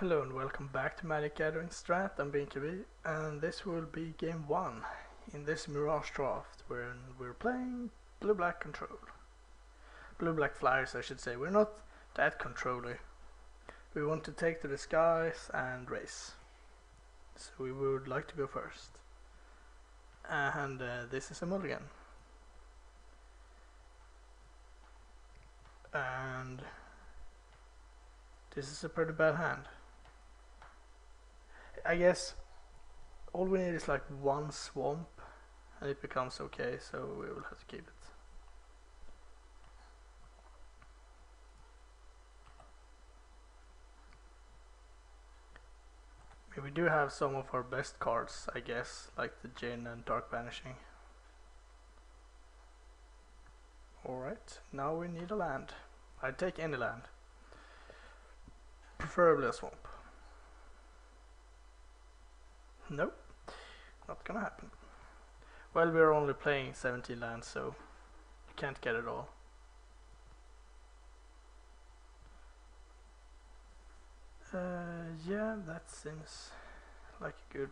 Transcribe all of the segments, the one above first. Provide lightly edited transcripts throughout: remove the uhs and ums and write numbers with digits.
Hello and welcome back to MagicGatheringStrat. I'm BinKB, and this will be game 1 in this Mirage draft where we're playing blue-black control. Blue-black flyers, I should say. We're not that controlly. We want to take to the skies and race. So we would like to go first. And this is a mulligan. And this is a pretty bad hand. I guess all we need is like one swamp and it becomes okay, so we will have to keep it. I mean, we do have some of our best cards, I guess, like the Djinn and Dark Banishing. Alright, now we need a land. I'd take any land. Preferably a swamp. Nope, not gonna happen. Well, we're only playing 17 lands, so you can't get it all. Yeah, that seems like a good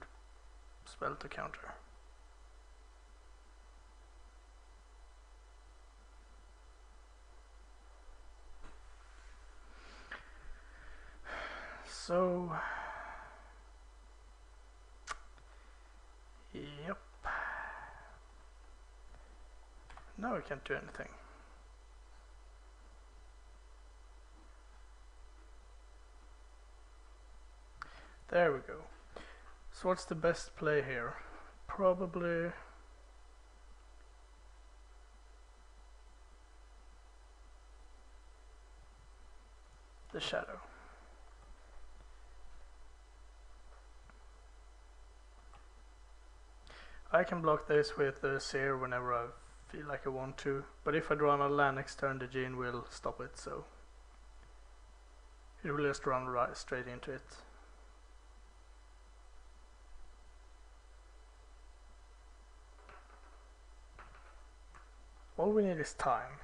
spell to counter. So, yep. Now we can't do anything. There we go. So what's the best play here? Probably the shadow. I can block this with the Seer whenever I feel like I want to, but if I draw another land next turn, the Djinn will stop it, so it will just run right straight into it. All we need is time.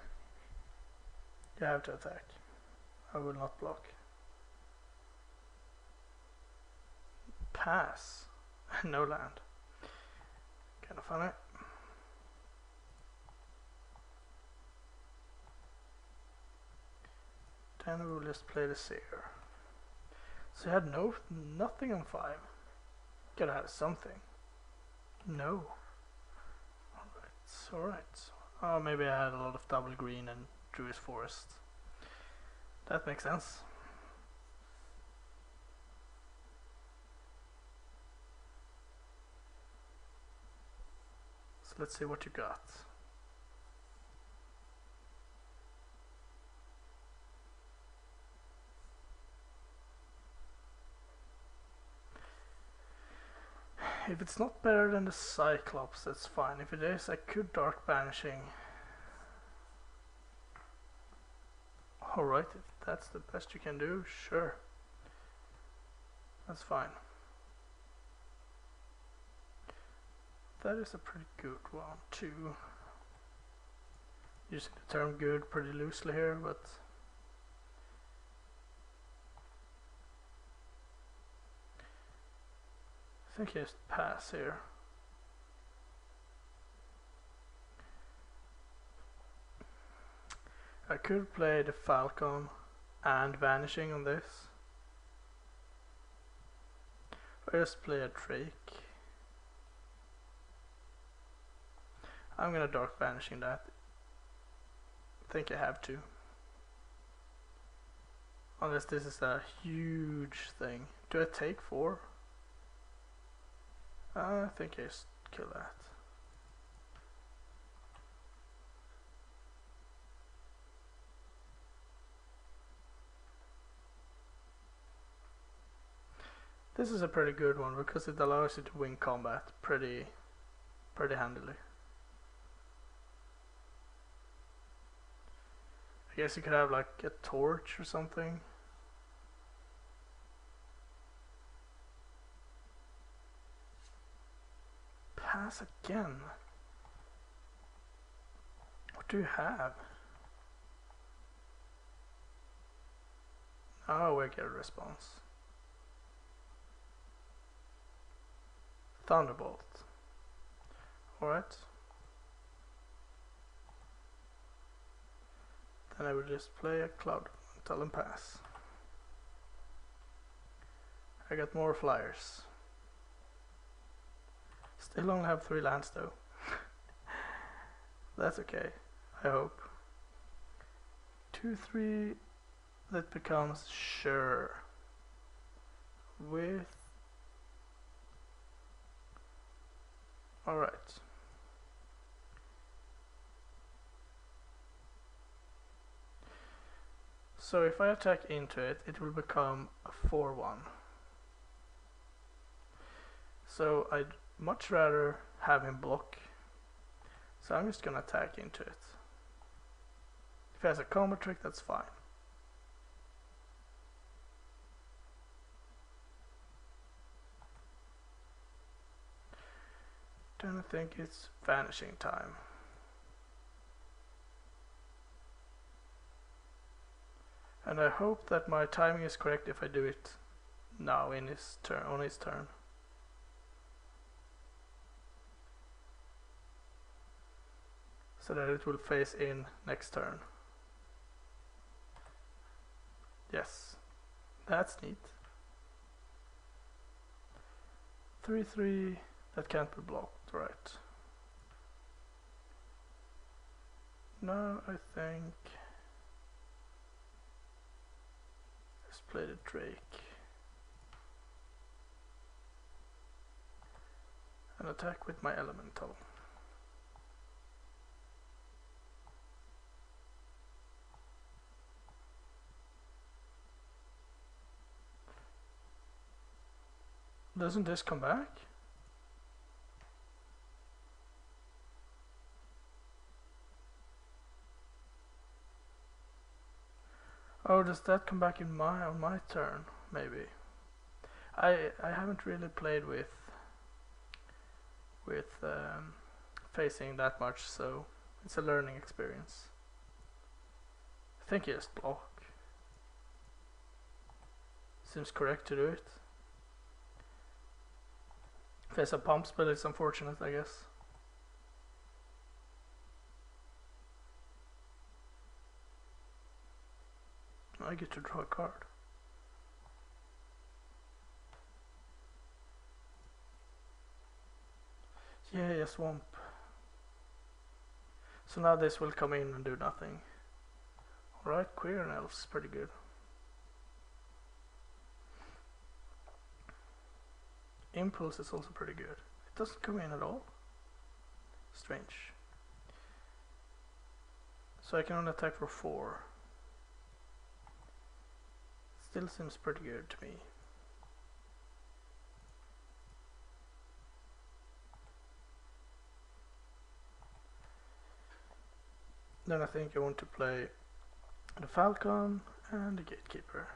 You have to attack. I will not block. Pass. No land. Kinda funny. Then we will just play the Seer. So you had nothing on 5. Gotta have something. No. Alright. Oh, maybe I had a lot of double green and drew his forest. That makes sense. So let's see what you got. If it's not better than the Cyclops, that's fine. If it is, I could Dark Banishing. Alright, if that's the best you can do, sure. That's fine. That is a pretty good one too. Using the term good pretty loosely here, but I think I just pass here. I could play the Falcon and Vanishing on this. Or just play a Drake. I'm gonna Dark Banishing that. I think I have to. Unless this is a huge thing. Do I take 4? I think I just kill that. This is a pretty good one because it allows you to win combat pretty handily. I guess you could have like a torch or something. Pass again. What do you have? Oh, we get a response. Thunderbolt. Alright. Then I will just play a Cloud until and pass. I got more flyers. Still only have 3 lands though. That's okay, I hope. 2-3, that becomes sure. With... Alright. So if I attack into it, it will become a 4-1. So I'd much rather have him block. So I'm just gonna attack into it. If he has a combo trick, that's fine. Then I think it's vanishing time. And I hope that my timing is correct if I do it now in his turn, on his turn. So that it will face in next turn. Yes, that's neat. 3-3, that can't be blocked, right? Now I think let's play the Drake and attack with my elemental. Doesn't this come back? Oh, does that come back in on my turn? Maybe. I haven't really played with facing that much, so it's a learning experience. I think you just block. Seems correct to do it. If there's a pump spell, it's unfortunate, I guess. I get to draw a card. Yeah, swamp. So now this will come in and do nothing. Alright, Queer and Elf's pretty good. Impulse is also pretty good. It doesn't come in at all. Strange. So I can only attack for 4. Still seems pretty good to me. Then I think I want to play the Falcon and the Gatekeeper.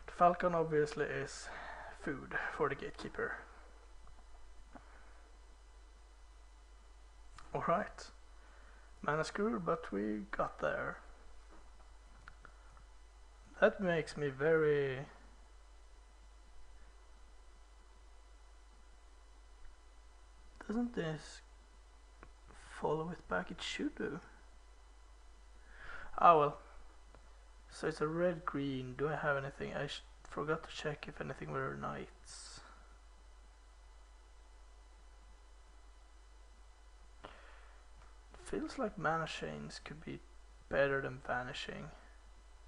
The Falcon obviously is food for the Gatekeeper. Alright, mana screwed, but we got there. That makes me very... Doesn't this follow it back? It should do. Ah well. So it's a red-green. Do I have anything? I forgot to check if anything were knights. Feels like mana chains could be better than vanishing,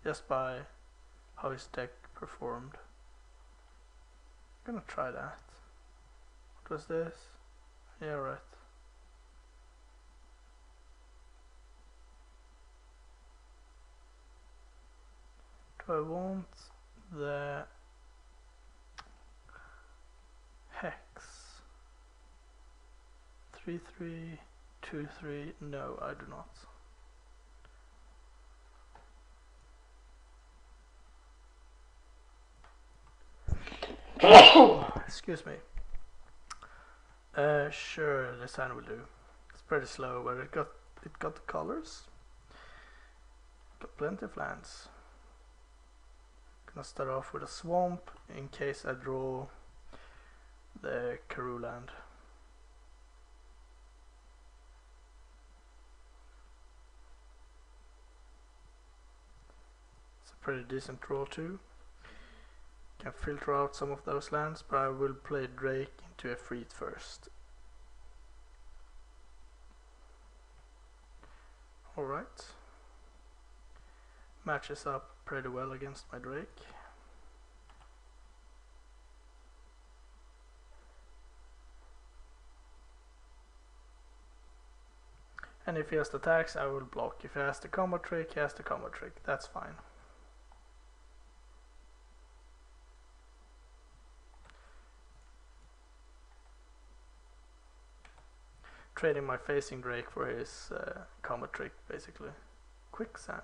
just by how his deck performed. I'm gonna try that. What was this? Yeah, right. Do I want the hex? 3-3, 2-3? No, I do not. Excuse me. Sure, this hand will do. It's pretty slow, but it got the colors. Got plenty of lands. Gonna start off with a swamp in case I draw the Karoo land. It's a pretty decent draw too. Can filter out some of those lands, but I will play Drake into a Freet first. Alright. Matches up pretty well against my Drake. And if he has the attacks, I will block. If he has the combo trick, he has the combo trick. That's fine. Trading my facing Drake for his combo trick, basically. Quicksand.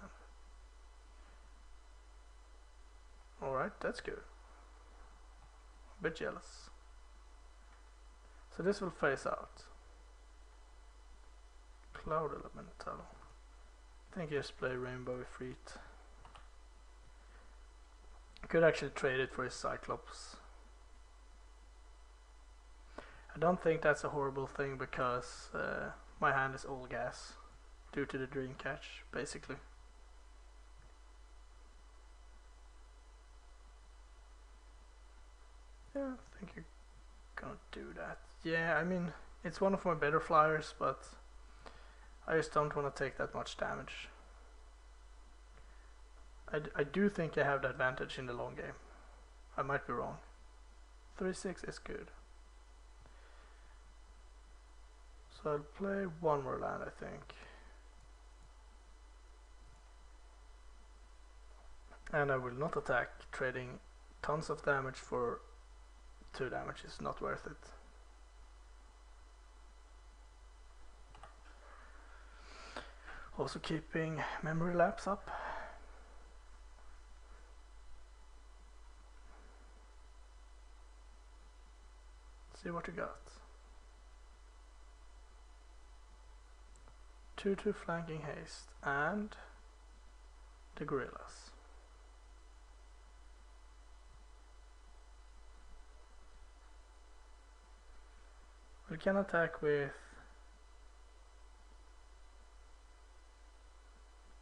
Alright, that's good. A bit jealous. So this will phase out. Cloud Elemental. I think just play Rainbow with Freet. I could actually trade it for his Cyclops. I don't think that's a horrible thing because my hand is all gas due to the Dream Catch, basically. Yeah, I think you're gonna do that. Yeah, I mean, it's one of my better flyers, but I just don't want to take that much damage. I do think I have the advantage in the long game. I might be wrong. 3-6 is good. So I'll play one more land, I think. And I will not attack. Trading tons of damage for 2 damage is not worth it. Also keeping memory lapse up. See what you got. 2/2 flanking haste and the gorillas. We can attack with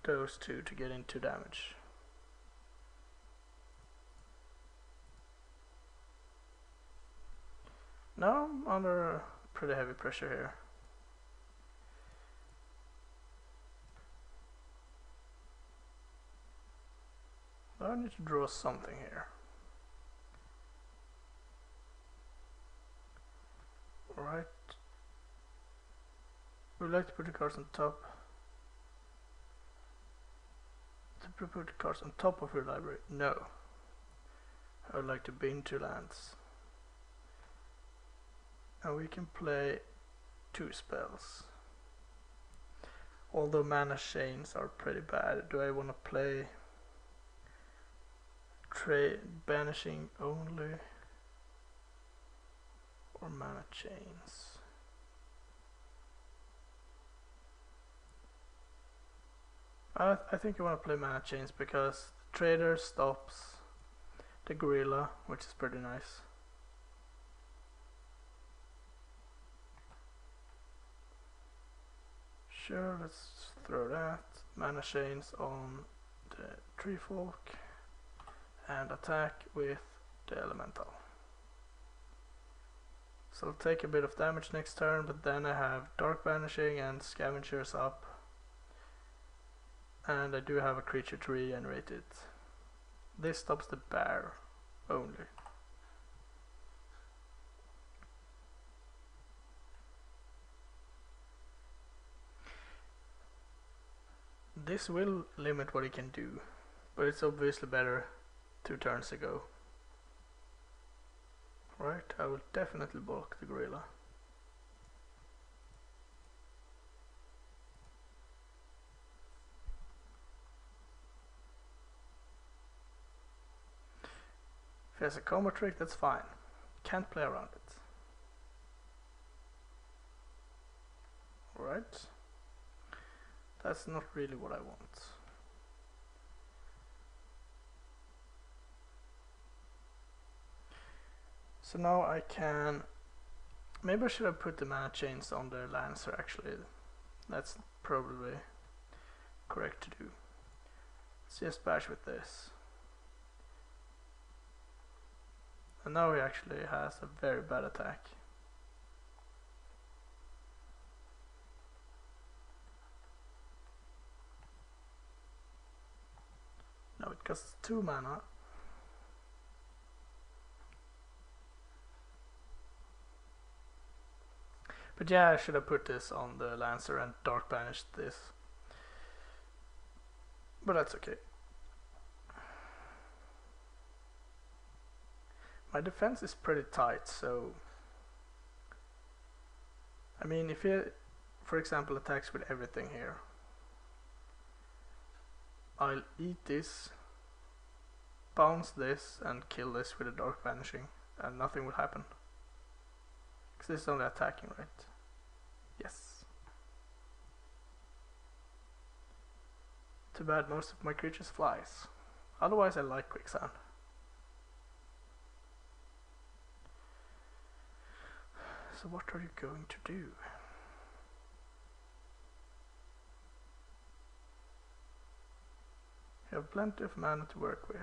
those 2 to get into damage. Now I'm under pretty heavy pressure here. I need to draw something here. Alright. Would you like to put the cards on top? To put the cards on top of your library? No. I would like to bin 2 lands. And we can play 2 spells. Although mana chains are pretty bad, do I want to play banishing only or mana chains? I think I want to play mana chains because the trader stops the gorilla, which is pretty nice. Sure, let's throw that. Mana chains on the tree folk and attack with the elemental. So I'll take a bit of damage next turn, but then I have dark banishing and scavengers up. And I do have a creature to regenerate it. This stops the bear only. This will limit what he can do, but it's obviously better 2 turns ago. Right, I will definitely block the gorilla. If he has a combo trick, that's fine. Can't play around it. Alright. That's not really what I want. So now I can... Maybe I should have put the mana chains on the Lancer actually. That's probably correct to do. Let's just bash with this. And now he actually has a very bad attack. No, it costs 2 mana. But yeah, I should have put this on the Lancer and dark banished this. But that's okay. My defense is pretty tight, so... I mean, if he, for example, attacks with everything here, I'll eat this, bounce this, and kill this with a dark banishing, and nothing will happen. Because this is only attacking, right? Yes. Too bad most of my creatures flies. Otherwise I like quicksand. So what are you going to do? You have plenty of mana to work with.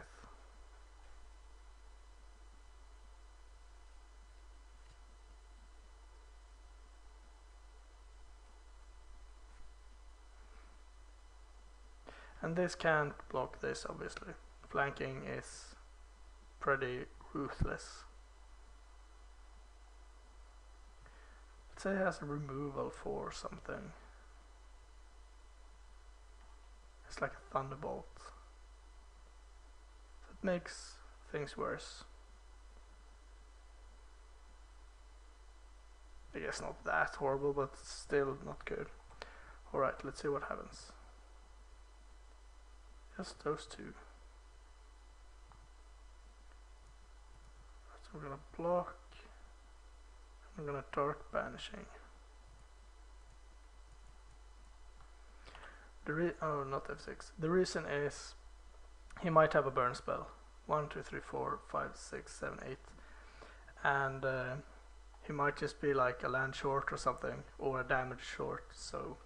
And this can't block this, obviously. Flanking is pretty ruthless. Let's say it has a removal for something. It's like a thunderbolt. That makes things worse. I guess not that horrible, but still not good. Alright, let's see what happens. Just those two. So we're gonna block. I'm gonna dark banishing. Oh, not F6. The reason is he might have a burn spell. 1, 2, 3, 4, 5, 6, 7, 8. And he might just be like a land short or something, or a damage short, so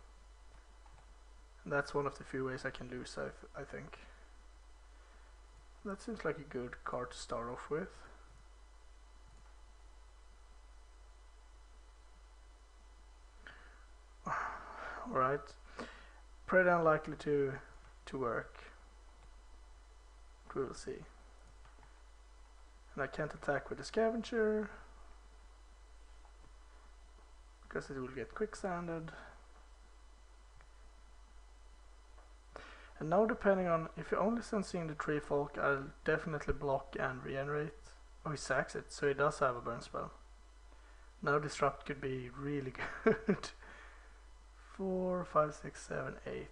that's one of the few ways I can lose, I think. That seems like a good card to start off with. Alright. Pretty unlikely to work. We'll see. And I can't attack with the scavenger because it will get quicksanded. And now, depending on if you're only sensing the tree folk, I'll definitely block and regenerate. Oh, he sacks it, so he does have a burn spell. Now disrupt could be really good. 4, 5, 6, 7, 8.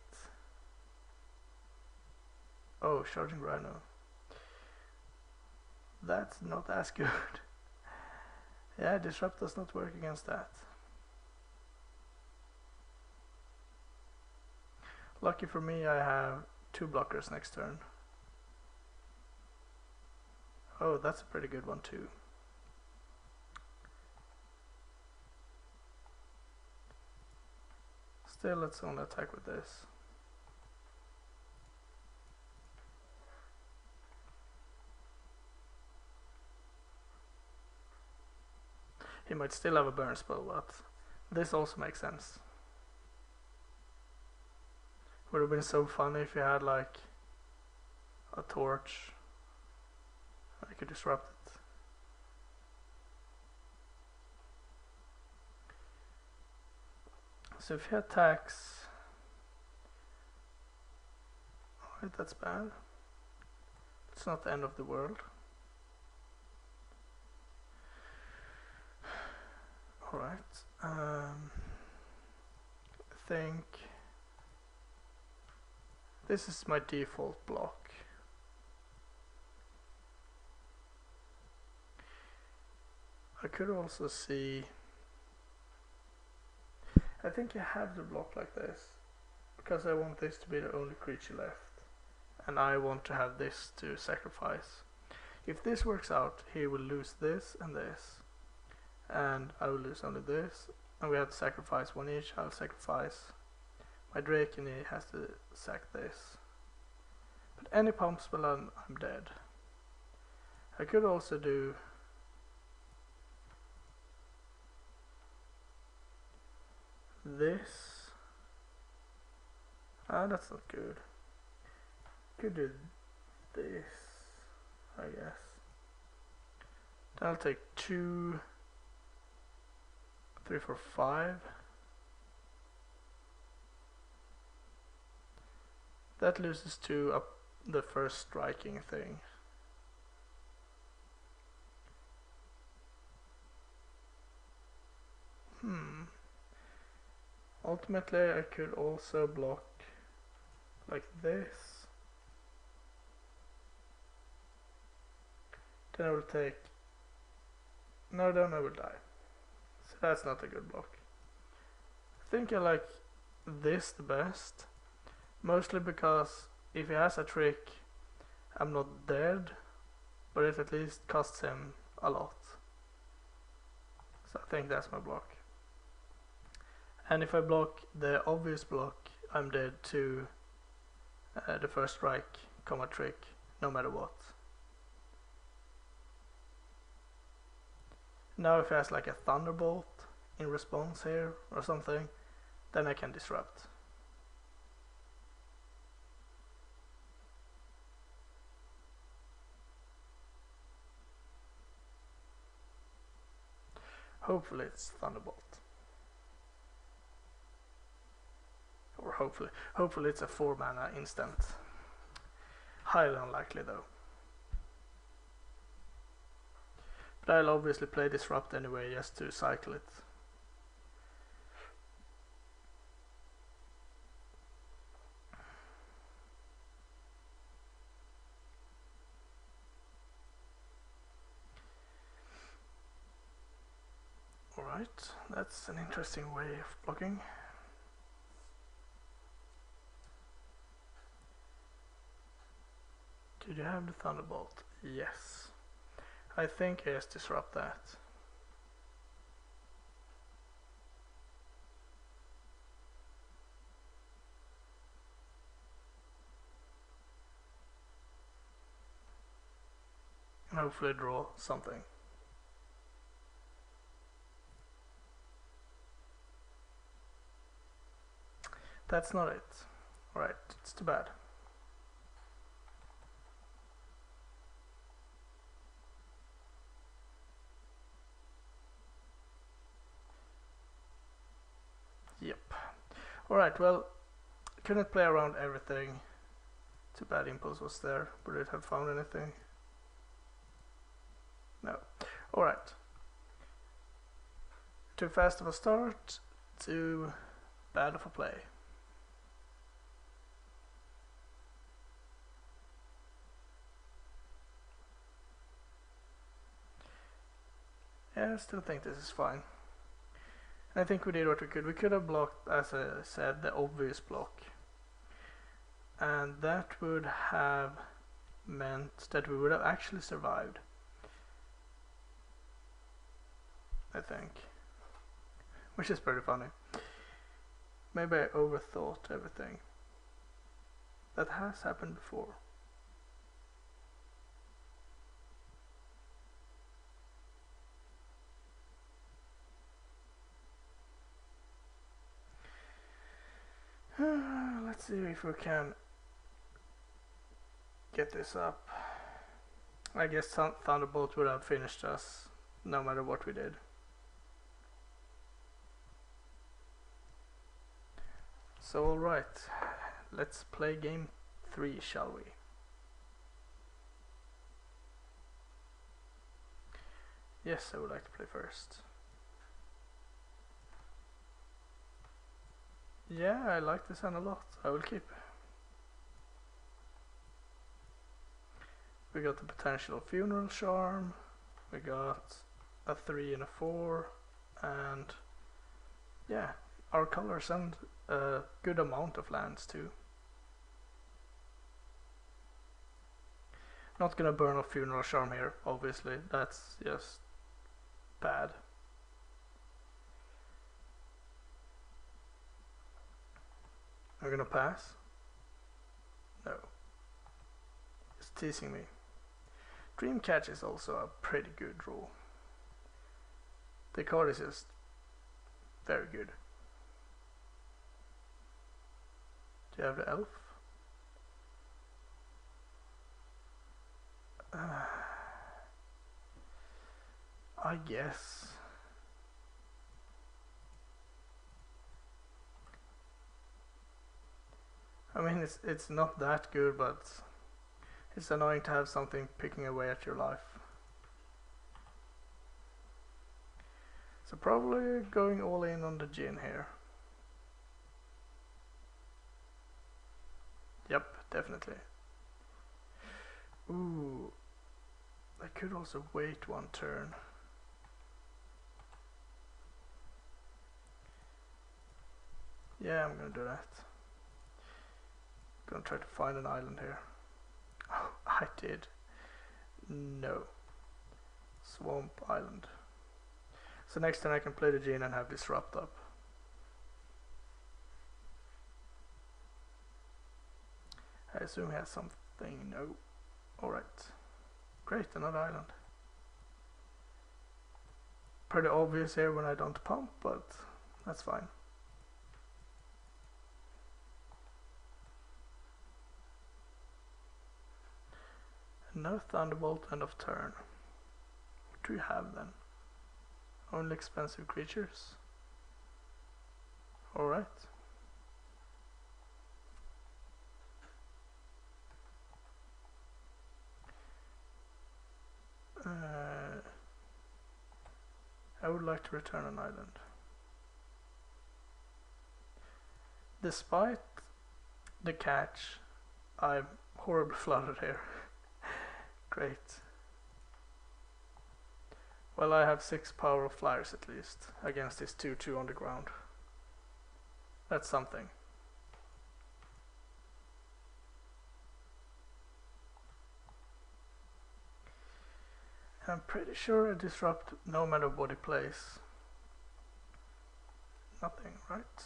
Oh, charging rhino. That's not as good. Yeah, disrupt does not work against that. Lucky for me, I have 2 blockers next turn. Oh, that's a pretty good one too. Still, let's only attack with this. He might still have a burn spell, but this also makes sense. Would have been so funny if you had like a torch. I could disrupt it. So if he attacks, alright, that's bad. It's not the end of the world. Alright, I think this is my default block. I could also see, I think you have to block like this because I want this to be the only creature left and I want to have this to sacrifice. If this works out, he will lose this and this, and I will lose only this, and we have to sacrifice one each. I'll sacrifice my Drake and he has to sack this. But any pump spell I'm dead. I could also do this. Ah, that's not good. Could do this, I guess. Then I'll take 2, 3, 4, 5. That loses 2 up the first striking thing. Ultimately I could also block like this. Then I will take... No, then I will die. So that's not a good block. I think I like this the best. Mostly because if he has a trick, I'm not dead, but it at least costs him a lot. So I think that's my block. And if I block the obvious block, I'm dead to the first strike, comma trick, no matter what. Now if he has like a thunderbolt in response here or something, then I can disrupt. Hopefully it's Thunderbolt. Or hopefully it's a 4 mana instant. Highly unlikely though. But I'll obviously play Disrupt anyway just to cycle it. Alright, that's an interesting way of blocking. Did you have the Thunderbolt? Yes. I think I just disrupt that. And hopefully draw something. That's not it. Alright, it's too bad. Yep. Alright, well, couldn't play around everything. Too bad Impulse was there. Would it have found anything? No. Alright. Too fast of a start, too bad of a play. Yeah, I still think this is fine. I think we did what we could. We could have blocked, as I said, the obvious block. And that would have meant that we would have actually survived. I think. Which is pretty funny. Maybe I overthought everything. That has happened before. Let's see if we can get this up. I guess Thunderbolt would have finished us no matter what we did. So alright, let's play game 3, shall we? Yes, I would like to play first. Yeah, I like this hand a lot. I will keep. We got the potential of Funeral Charm. We got a 3 and a 4. And yeah, our colors and a good amount of lands too. Not gonna burn off Funeral Charm here, obviously. That's just bad. I'm gonna pass. No. It's teasing me. Dreamcatch is also a pretty good draw. The card is just very good. Do you have the elf? I guess. I mean, it's not that good, but it's annoying to have something picking away at your life. So probably going all in on the Djinn here. Yep, definitely. Ooh, I could also wait one turn. Yeah, I'm gonna do that. Gonna try to find an island here. Oh, I did. No. Swamp Island. So next turn I can play the Djinn and have Disrupt up. I assume he has something. No. Alright. Great, another island. Pretty obvious here when I don't pump, but that's fine. No Thunderbolt end of turn. What do you have then? Only expensive creatures? Alright. I would like to return an island. Despite the catch, I'm horribly flooded here. Great. Well, I have 6 power of flyers at least, against this 2/2 on the ground. That's something. I'm pretty sure I disrupt no matter what he plays. Nothing, right?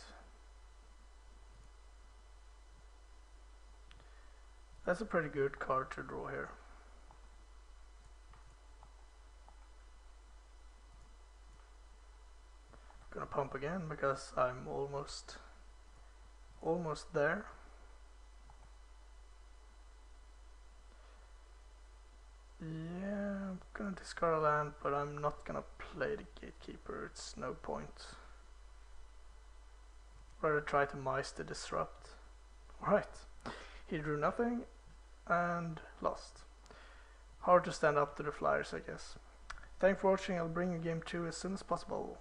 That's a pretty good card to draw here. Gonna pump again because I'm almost there. Yeah, I'm gonna discard a land, but I'm not gonna play the Gatekeeper. It's no point. Rather try to mice the Disrupt. Alright, he drew nothing and lost. Hard to stand up to the flyers, I guess. Thanks for watching. I'll bring you game 2 as soon as possible.